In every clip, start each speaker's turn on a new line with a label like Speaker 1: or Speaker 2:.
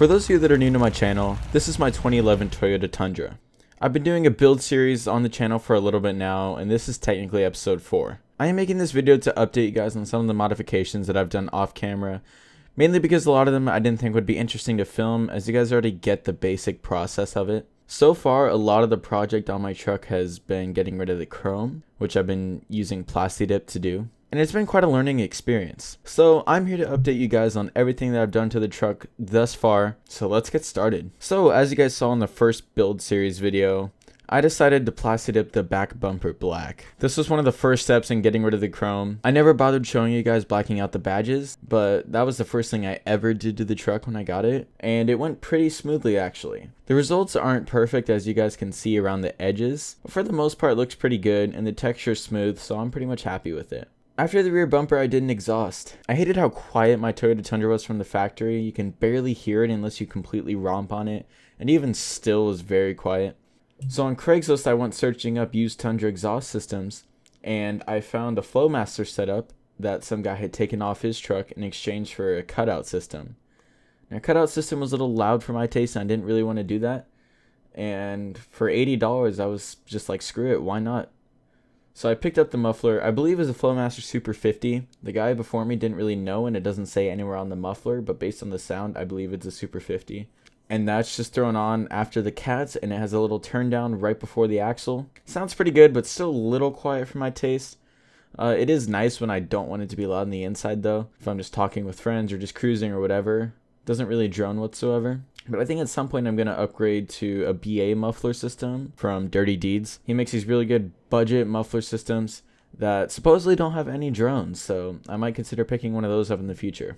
Speaker 1: For those of you that are new to my channel, this is my 2011 Toyota Tundra. I've been doing a build series on the channel for a little bit now, and this is technically episode 4. I am making this video to update you guys on some of the modifications that I've done off camera, mainly because a lot of them I didn't think would be interesting to film, as you guys already get the basic process of it. So far, a lot of the project on my truck has been getting rid of the chrome, which I've been using Plastidip to do. And it's been quite a learning experience. So I'm here to update you guys on everything that I've done to the truck thus far. So let's get started. So as you guys saw in the first build series video, I decided to Plastidip the back bumper black. This was one of the first steps in getting rid of the chrome. I never bothered showing you guys blacking out the badges, but that was the first thing I ever did to the truck when I got it, and it went pretty smoothly actually. The results aren't perfect, as you guys can see around the edges, but for the most part it looks pretty good and the texture is smooth, so I'm pretty much happy with it. After the rear bumper, I did an exhaust. I hated how quiet my Toyota Tundra was from the factory. You can barely hear it unless you completely romp on it, and even still was very quiet. So on Craigslist, I went searching up used Tundra exhaust systems, and I found a Flowmaster setup that some guy had taken off his truck in exchange for a cutout system. Now, a cutout system was a little loud for my taste, and I didn't really want to do that. And for $80, I was just like, screw it, why not? So I picked up the muffler. I believe it was a Flowmaster Super 50. The guy before me didn't really know, and it doesn't say anywhere on the muffler, but based on the sound, I believe it's a Super 50. And that's just thrown on after the cats, and it has a little turn down right before the axle. Sounds pretty good, but still a little quiet for my taste. It is nice when I don't want it to be loud on the inside though. If I'm just talking with friends or just cruising or whatever. Doesn't really drone whatsoever. But I think at some point I'm going to upgrade to a BA muffler system from Dirty Deeds. He makes these really good budget muffler systems that supposedly don't have any drones, so I might consider picking one of those up in the future.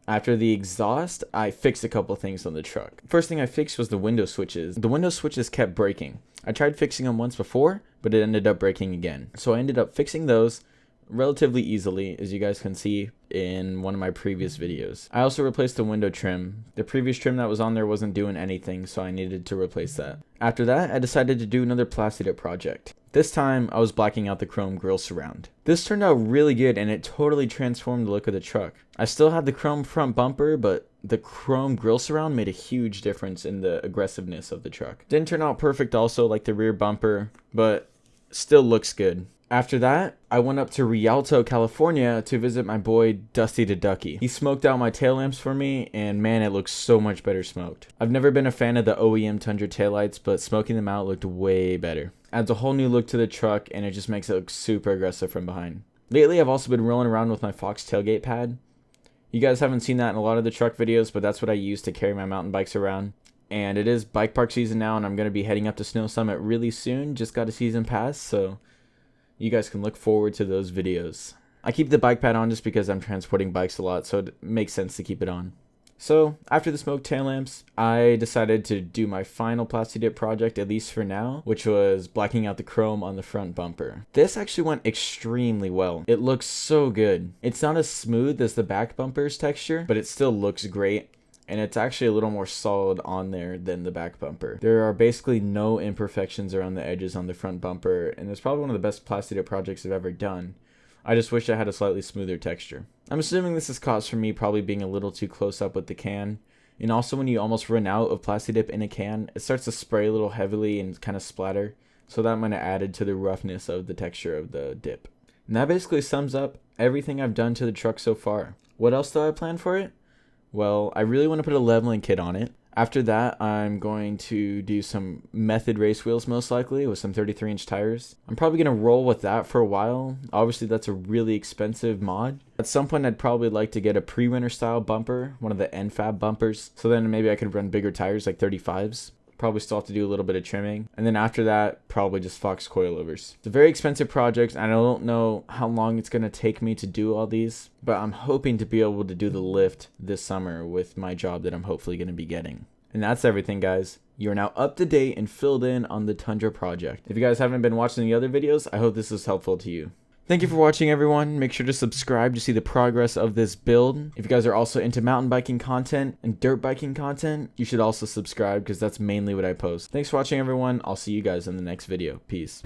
Speaker 1: After the exhaust, I fixed a couple things on the truck. First thing I fixed was the window switches. The window switches kept breaking. I tried fixing them once before, but it ended up breaking again. So I ended up fixing those relatively easily, as you guys can see in one of my previous videos. I also replaced the window trim. The previous trim that was on there wasn't doing anything, so I needed to replace that. After that, I decided to do another Plastidip project. This time, I was blacking out the chrome grille surround. This turned out really good, and it totally transformed the look of the truck. I still had the chrome front bumper, but the chrome grille surround made a huge difference in the aggressiveness of the truck. Didn't turn out perfect also like the rear bumper, but still looks good. After that, I went up to Rialto, California to visit my boy Dusty the Ducky. He smoked out my tail lamps for me, and man, it looks so much better smoked. I've never been a fan of the OEM Tundra taillights, but smoking them out looked way better. Adds a whole new look to the truck, and it just makes it look super aggressive from behind. Lately, I've also been rolling around with my Fox tailgate pad. You guys haven't seen that in a lot of the truck videos, but that's what I use to carry my mountain bikes around. And it is bike park season now, and I'm going to be heading up to Snow Summit really soon. Just got a season pass, so you guys can look forward to those videos. I keep the bike pad on just because I'm transporting bikes a lot, so it makes sense to keep it on. So, after the smoked tail lamps, I decided to do my final Plastidip project, at least for now, which was blacking out the chrome on the front bumper. This actually went extremely well. It looks so good. It's not as smooth as the back bumper's texture, but it still looks great. And it's actually a little more solid on there than the back bumper. There are basically no imperfections around the edges on the front bumper, and it's probably one of the best Plastidip projects I've ever done. I just wish I had a slightly smoother texture. I'm assuming this is caused from me probably being a little too close up with the can. And also when you almost run out of Plastidip in a can, it starts to spray a little heavily and kind of splatter. So that might have added to the roughness of the texture of the dip. And that basically sums up everything I've done to the truck so far. What else do I plan for it? Well, I really want to put a leveling kit on it. After that, I'm going to do some Method race wheels most likely with some 33-inch tires. I'm probably going to roll with that for a while. Obviously, that's a really expensive mod. At some point, I'd probably like to get a pre-winter style bumper, one of the NFAB bumpers, so then maybe I could run bigger tires like 35s. Probably still have to do a little bit of trimming. And then after that, probably just Fox coilovers. It's a very expensive project, and I don't know how long it's going to take me to do all these, but I'm hoping to be able to do the lift this summer with my job that I'm hopefully going to be getting. And that's everything, guys. You're now up to date and filled in on the Tundra project. If you guys haven't been watching the other videos, I hope this is helpful to you. Thank you for watching, everyone. Make sure to subscribe to see the progress of this build. If you guys are also into mountain biking content and dirt biking content, you should also subscribe because that's mainly what I post. Thanks for watching, everyone. I'll see you guys in the next video. Peace.